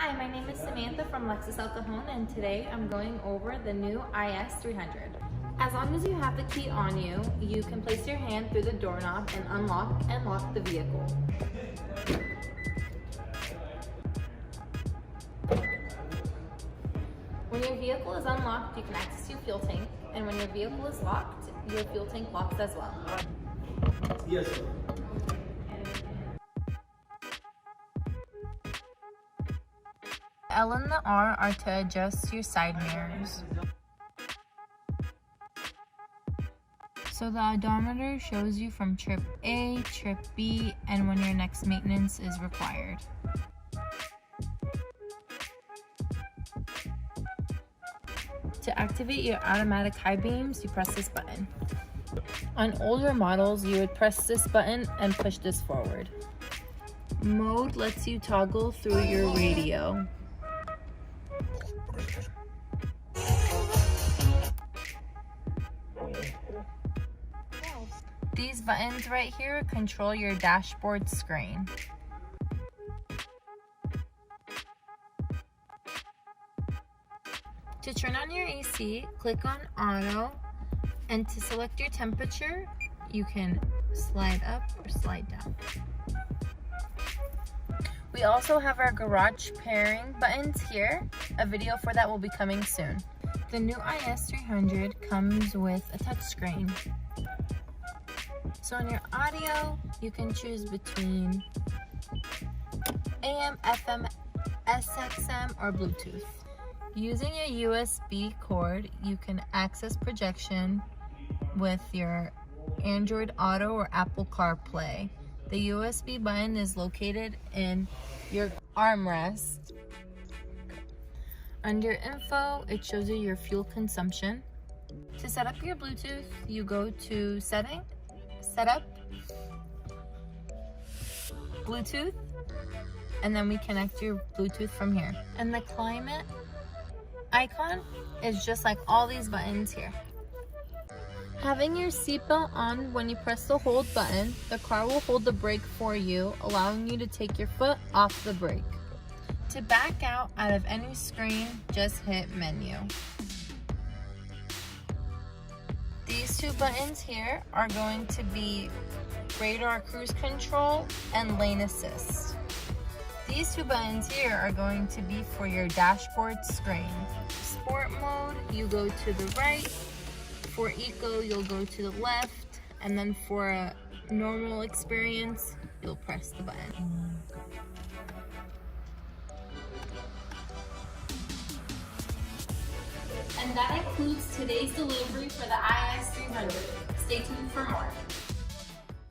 Hi, my name is Samantha from Lexus El Cajon, and today I'm going over the new IS 300. As long as you have the key on you, you can place your hand through the doorknob and unlock and lock the vehicle. When your vehicle is unlocked, you can access your fuel tank, and when your vehicle is locked, your fuel tank locks as well. Yes, sir. L and the R are to adjust your side mirrors. So the odometer shows you from trip A, trip B, and when your next maintenance is required. To activate your automatic high beams, you press this button. On older models, you would press this button and push this forward. Mode lets you toggle through your radio. These buttons right here control your dashboard screen. To turn on your AC, click on Auto, and to select your temperature, you can slide up or slide down. We also have our garage pairing buttons here. A video for that will be coming soon. The new IS 300 comes with a touchscreen. So on your audio, you can choose between AM, FM, SXM, or Bluetooth. Using a USB cord, you can access projection with your Android Auto or Apple CarPlay. The USB button is located in your armrest. Under info, it shows you your fuel consumption. To set up your Bluetooth, you go to Setting, Setup, Bluetooth, and then we connect your Bluetooth from here. And the climate icon is just like all these buttons here. Having your seatbelt on when you press the hold button, the car will hold the brake for you, allowing you to take your foot off the brake. To back out of any screen, just hit menu. These two buttons here are going to be radar cruise control and lane assist. These two buttons here are going to be for your dashboard screen. Sport mode, you go to the right. For eco, you'll go to the left. And then for a normal experience, you'll press the button. And that includes today's delivery for the IS 300. Stay tuned for more.